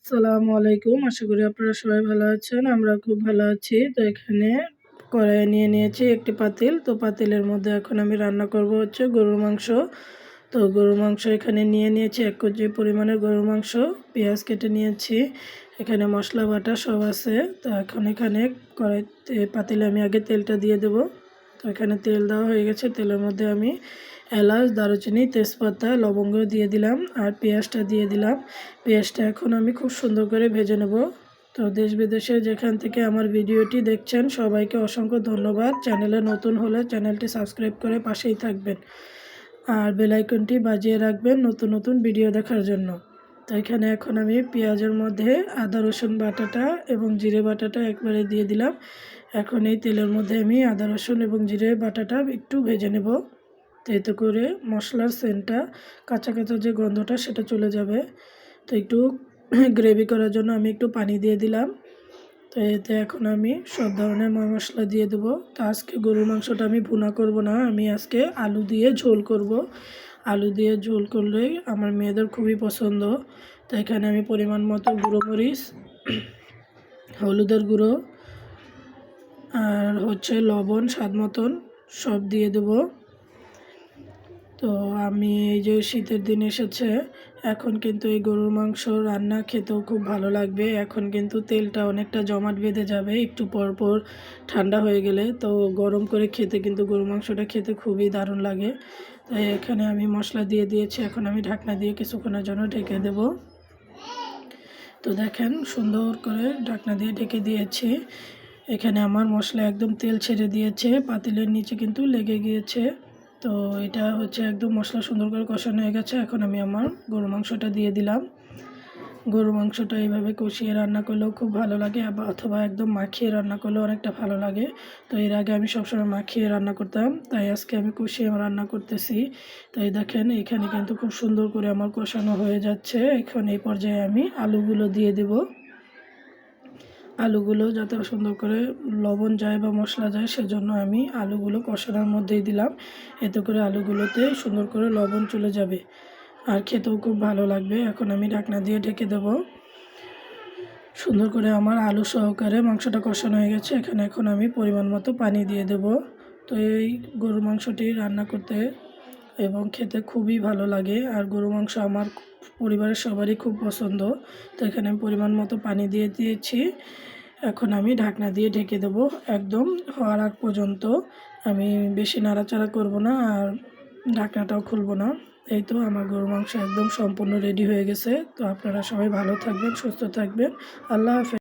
আসসালামু আলাইকুম। আশা করি আপনারা সবাই ভালো আছেন। আমরা খুব ভালো আছি। তো এখানে কড়াই নিয়ে নিয়েছি একটি পাতিল। তো পাতিলের মধ্যে এখন আমি রান্না করব হচ্ছে গরুর মাংস। তো গরুর মাংস এখানে নিয়ে নিয়েছি 1 কেজি পরিমাণের গরুর মাংস। পেঁয়াজ কেটে নিয়েছি। এখানে মশলা বাটা সব আছে। তো এখন এখানে কড়াইতে পাতিলে আমি আগে তেলটা দিয়ে দেব। তো এখানে তেল দেওয়া হয়ে গেছে। তেলের মধ্যে আমি এলাচ, দারুচিনি, তেজপাতা, লবঙ্গ দিয়ে দিলাম আর পেঁয়াজটা দিয়ে দিলাম। পেঁয়াজটা এখন আমি খুব সুন্দর করে ভেজে নেব। তো দেশ বিদেশে যেখান থেকে আমার ভিডিওটি দেখছেন সবাইকে অসংখ্য ধন্যবাদ। চ্যানেলে নতুন হলে চ্যানেলটি সাবস্ক্রাইব করে পাশেই থাকবেন আর বেল আইকনটি বাজিয়ে রাখবেন নতুন নতুন ভিডিও দেখার জন্য। তো এখানে এখন আমি পেঁয়াজের মধ্যে আদা রসুন বাটাটা এবং জিরে বাটাটা একবারে দিয়ে দিলাম। এখন এই তেলের মধ্যে আমি আদা রসুন এবং জিরে বাটাটা একটু ভেজে নেব। তো এতে করে মশলার সেন্টটা কাঁচা কাঁচা যে গন্ধটা সেটা চলে যাবে। তো একটু গ্রেভি করার জন্য আমি একটু পানি দিয়ে দিলাম। তো এতে এখন আমি সব ধরনের মশলা দিয়ে দেবো। তো আজকে গরুর মাংসটা আমি ভুনা করব না, আমি আজকে আলু দিয়ে ঝোল করব। আলু দিয়ে ঝোল করলেই আমার মেয়েদের খুবই পছন্দ। তো এখানে আমি পরিমাণ মতো গুঁড়ো মরিচ, হলুদের গুঁড়ো আর হচ্ছে লবণ স্বাদ মতন সব দিয়ে দেবো। তো আমি এই যে শীতের দিন এসেছে, এখন কিন্তু এই গরুর মাংস রান্না খেতেও খুব ভালো লাগবে। এখন কিন্তু তেলটা অনেকটা জমাট বেঁধে যাবে একটু পর পর ঠান্ডা হয়ে গেলে। তো গরম করে খেতে কিন্তু গরুর মাংসটা খেতে খুবই দারুণ লাগে। তাই এখানে আমি মশলা দিয়ে দিয়েছি। এখন আমি ঢাকনা দিয়ে কিছুক্ষণের জন্য ঢেকে দেব। তো দেখেন সুন্দর করে ঢাকনা দিয়ে ঢেকে দিয়েছি। এখানে আমার মশলা একদম তেল ছেড়ে দিয়েছে, পাতিলের নিচে কিন্তু লেগে গিয়েছে। তো এটা হচ্ছে একদম মশলা সুন্দর করে কষানো হয়ে গেছে। এখন আমি আমার গরু মাংসটা দিয়ে দিলাম। গরু মাংসটা এইভাবে কষিয়ে রান্না করলেও খুব ভালো লাগে, অথবা একদম মাখিয়ে রান্না করলেও অনেকটা ভালো লাগে। তো এর আগে আমি সবসময় মাখিয়ে রান্না করতাম, তাই আজকে আমি কষিয়ে রান্না করতেছি। তাই দেখেন এখানে কিন্তু খুব সুন্দর করে আমার কষানো হয়ে যাচ্ছে। এখন এই পর্যায়ে আমি আলুগুলো দিয়ে দেব। আলুগুলো যাতে সুন্দর করে লবণ যায় বা মশলা যায় সেজন্য আমি আলুগুলো কষানোর মধ্যেই দিলাম। এতে করে আলুগুলোতে সুন্দর করে লবণ চলে যাবে আর খেতেও খুব ভালো লাগবে। এখন আমি ঢাকনা দিয়ে ঢেকে দেব। সুন্দর করে আমার আলু সহকারে মাংসটা কষানো হয়ে গেছে। এখন আমি পরিমাণ মতো পানি দিয়ে দেব। তো এই গরুর মাংসটি রান্না করতে এবং খেতে খুবই ভালো লাগে আর গরু মাংস আমার পরিবারের সবারই খুব পছন্দ। তো এখানে আমি পরিমাণ মতো পানি দিয়ে দিয়েছি। এখন আমি ঢাকনা দিয়ে ঢেকে দেবো একদম হওয়ার আগ পর্যন্ত। আমি বেশি নাড়াচাড়া করব না আর ঢাকনাটাও খুলব না। এই তো আমার গরুর মাংস একদম সম্পূর্ণ রেডি হয়ে গেছে। তো আপনারা সবাই ভালো থাকবেন, সুস্থ থাকবেন। আল্লাহ হাফেজ।